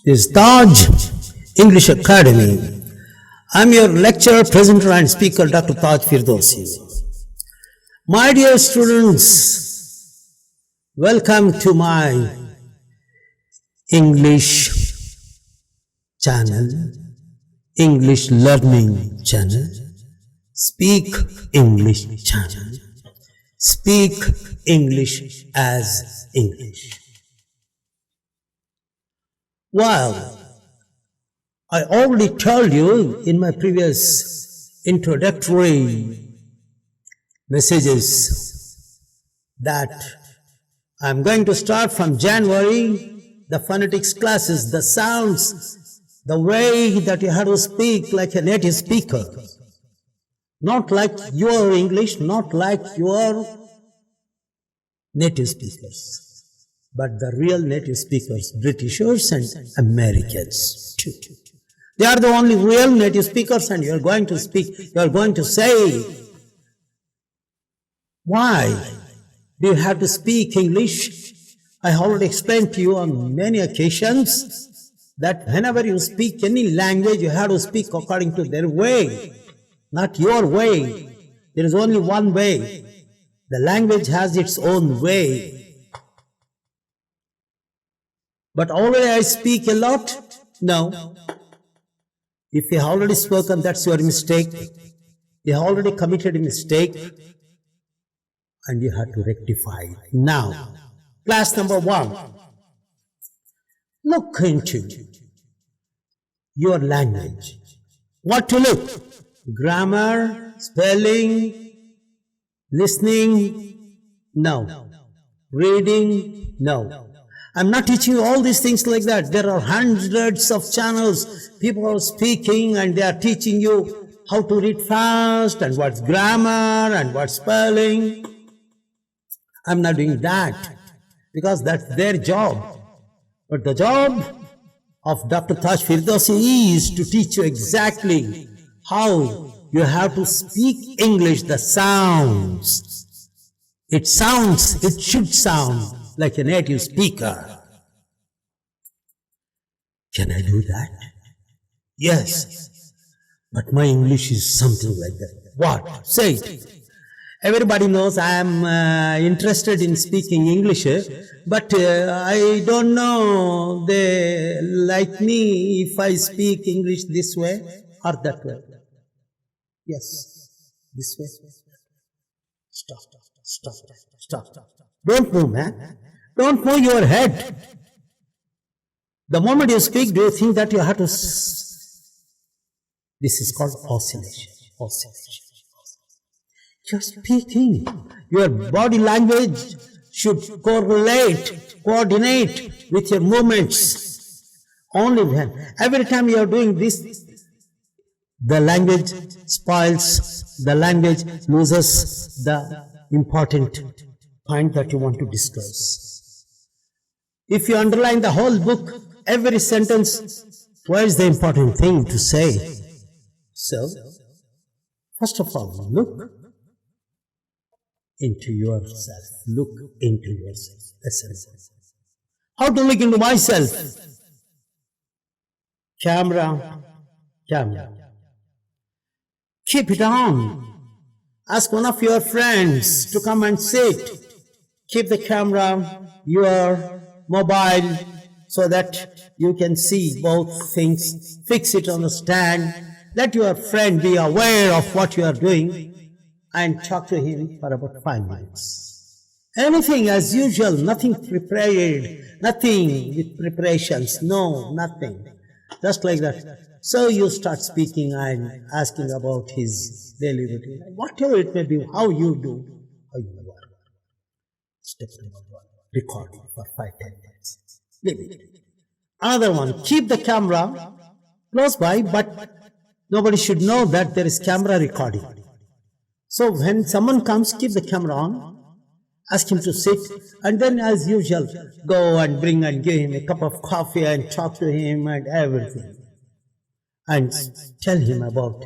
is Taj English Academy. I'm your lecturer, presenter and speaker, Dr. Taj Firdousi. My dear students, welcome to my English channel, English learning channel, Speak English channel, Speak English as English. Well, I already told you in my previous introductory messages that I'm going to start from January the phonetics classes, the sounds, the way that you have to speak like a native speaker, not like your English, not like your native speakers, but the real native speakers, Britishers and Americans too. They are the only real native speakers, and you are going to speak, you are going to say, why do you have to speak English? I already explained to you on many occasions that whenever you speak any language, you have to speak according to their way, not your way. There is only one way. The language has its own way. But already I speak a lot? No. If you have already spoken, that's your mistake. You have already committed a mistake and you have to rectify it. Now, class number 1. Look into your language. What to look? Grammar, spelling, listening? No. Reading? No. I'm not teaching you all these things like that. There are hundreds of channels. People are speaking and they are teaching you how to read fast and what's grammar and what's spelling. I'm not doing that because that's their job. But the job of Dr. Taj Firdousi is to teach you exactly how you have to speak English, the sounds. It should sound like a native speaker. Can I do that? Yes. But my English is something like that. What? Say it. Everybody knows I am interested in speaking English, but I don't know they like me if I speak English this way or that way. Yes. This way. Stop. Don't move, man. Don't move your head. The moment you speak, do you think that you have to... This is called oscillation. You're speaking. Your body language should coordinate with your movements. Only when. Every time you are doing this, the language spoils, the language loses the important point that you want to discuss. If you underline the whole book, every sentence, what is the important thing to say? So, first of all, look into yourself. Look into yourself. Listen. How to look into myself? Camera. Keep it on. Ask one of your friends to come and sit. Keep the camera, your mobile, so that you can see both things. Fix it on the stand. Let your friend be aware of what you are doing and talk to him for about 5 minutes. Anything as usual, nothing prepared, nothing with preparations, no, nothing. Just like that. So you start speaking and asking about his daily routine, whatever it may be, how you do, how you work. Step number 1, recording for 5-10 minutes. Leave it. Another one, keep the camera close by, but nobody should know that there is camera recording. So when someone comes, keep the camera on, ask him to sit, and then as usual, go and bring and give him a cup of coffee and talk to him and everything. And tell him about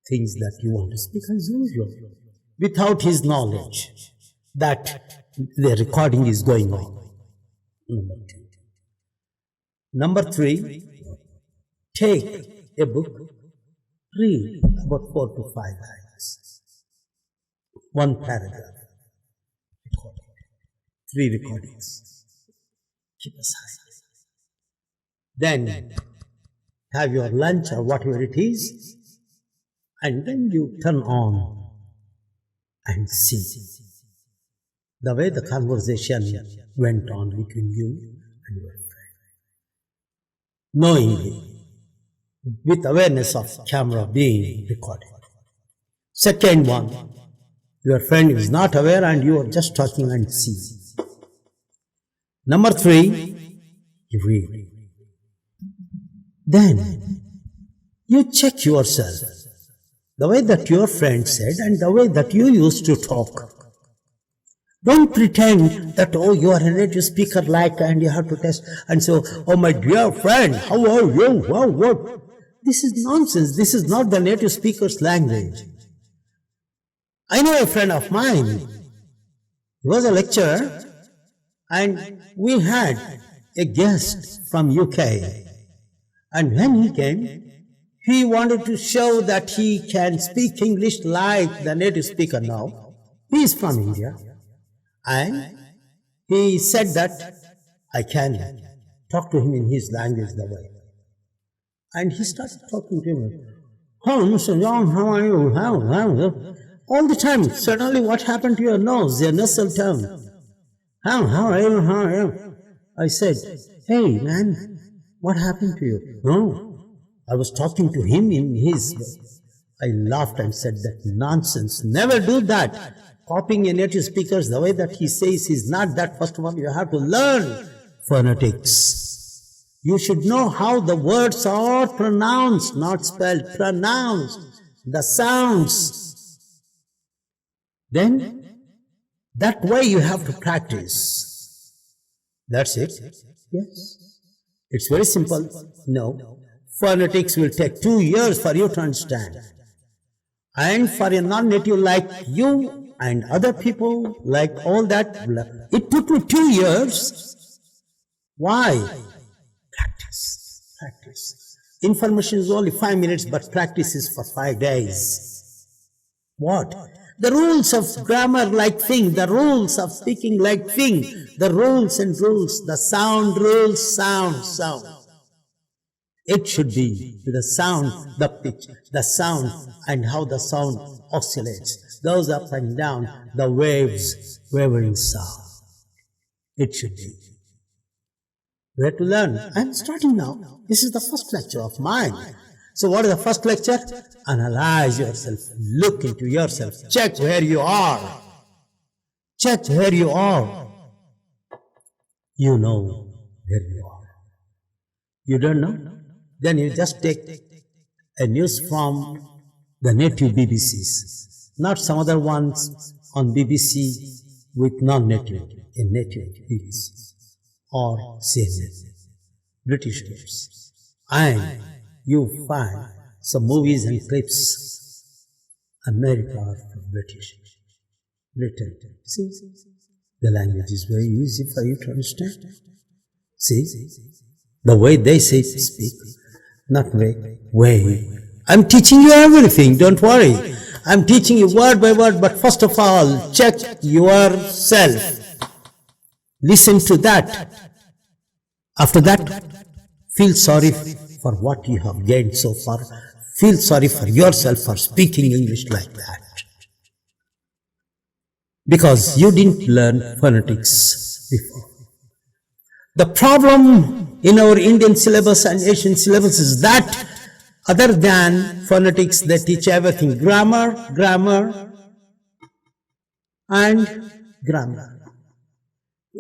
things that you want to speak as usual, without his knowledge that the recording is going on. Number 2. Number 3, take a book, read about 4 to 5 lines. 1 paragraph. Record. 3 recordings. Keep aside. Then have your lunch or whatever it is, and then you turn on and see the way the conversation went on between you and your friend. Knowingly, with awareness of camera being recorded. Second one, your friend is not aware and you are just talking and see. Number 3, you read. Then you check yourself, the way that your friend said and the way that you used to talk. Don't pretend that, oh, you are a native speaker like and you have to test. And so, oh, my dear friend, how are you? What? This is nonsense. This is not the native speaker's language. I know a friend of mine. He was a lecturer and we had a guest from UK. And when he came, he wanted to show that he can speak English like the native speaker now. He is from India. And he said that I can talk to him in his language the way. And he started talking to him. Oh, Mr. John, how are you? How? All the time. Suddenly, what happened to your nose, your nasal tone? How are you? I said, hey, man, what happened to you? No, I was talking to him in his way. I laughed and said, that nonsense. Never do that. Copying a native speaker the way that he says is not that. First of all, you have to learn phonetics. You should know how the words are pronounced, not spelled, pronounced, the sounds. Then, that way you have to practice. That's it? Yes. It's very simple. No. Phonetics will take 2 years for you to understand. And for a non-native like you, and other people like all that, it took me 2 years. Why? Practice. Information is only 5 minutes, but practice is for 5 days. What? The rules of grammar like thing, the rules of speaking like thing, the rules and rules, the sound rules, sound. It should be the sound, the pitch, the sound, and how the sound oscillates. Goes up and down, the waves, wavering sound. It should be. Where to learn? I'm starting now. This is the first lecture of mine. So what is the first lecture? Analyze yourself. Look into yourself. Check where you are. Check where you are. You know where you are. You don't know? Then you just take a news from the native BBCs, not some other ones on BBC with non-native, a native BBC, or CNN, British news. And you find some movies and clips, America from British, Britain. See, the language is very easy for you to understand. See, the way they say to speak, not way. I'm teaching you everything, don't worry. I'm teaching you word by word, but first of all, check yourself. Listen to that. After that, feel sorry for what you have gained so far. Feel sorry for yourself for speaking English like that. Because you didn't learn phonetics before. The problem in our Indian syllabus and Asian syllabus is that other than phonetics, they teach everything. Grammar, and grammar.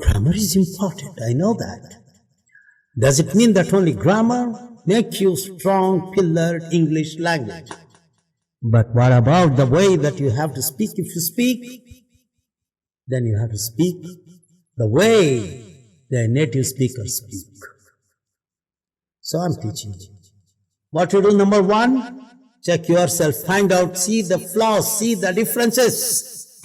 Grammar is important, I know that. Does it mean that only grammar makes you strong, pillared English language? But what about the way that you have to speak? If you speak, then you have to speak the way the native speakers speak. So I'm teaching you. What to do? Number 1, check yourself, find out, see the flaws, see the differences.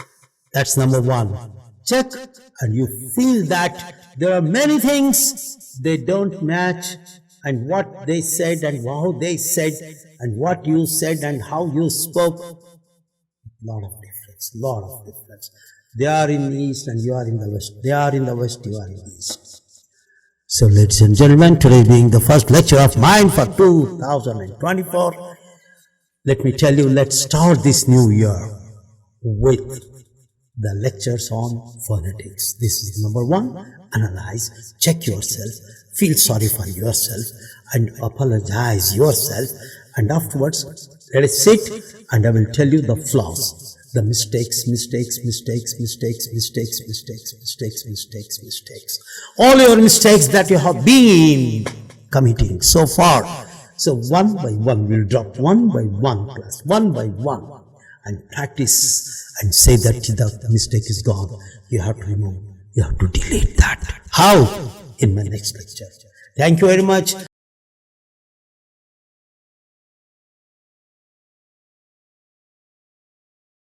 That's number 1. Check and you feel that there are many things they don't match, and what they said and how they said and what you said and how you spoke, lot of difference. They are in the east and you are in the west. They are in the west, you are in the east. So ladies and gentlemen, today being the first lecture of mine for 2024, let me tell you, let's start this new year with the lectures on phonetics. This is number one. Analyze, check yourself, feel sorry for yourself and apologize yourself, and afterwards let us sit and I will tell you the flaws, the mistakes, all your mistakes that you have been committing so far. So one by one we'll drop one by one class, one by one, and practice and say that the mistake is gone. You have to remove, you have to delete that. How? In my next lecture. Thank you very much.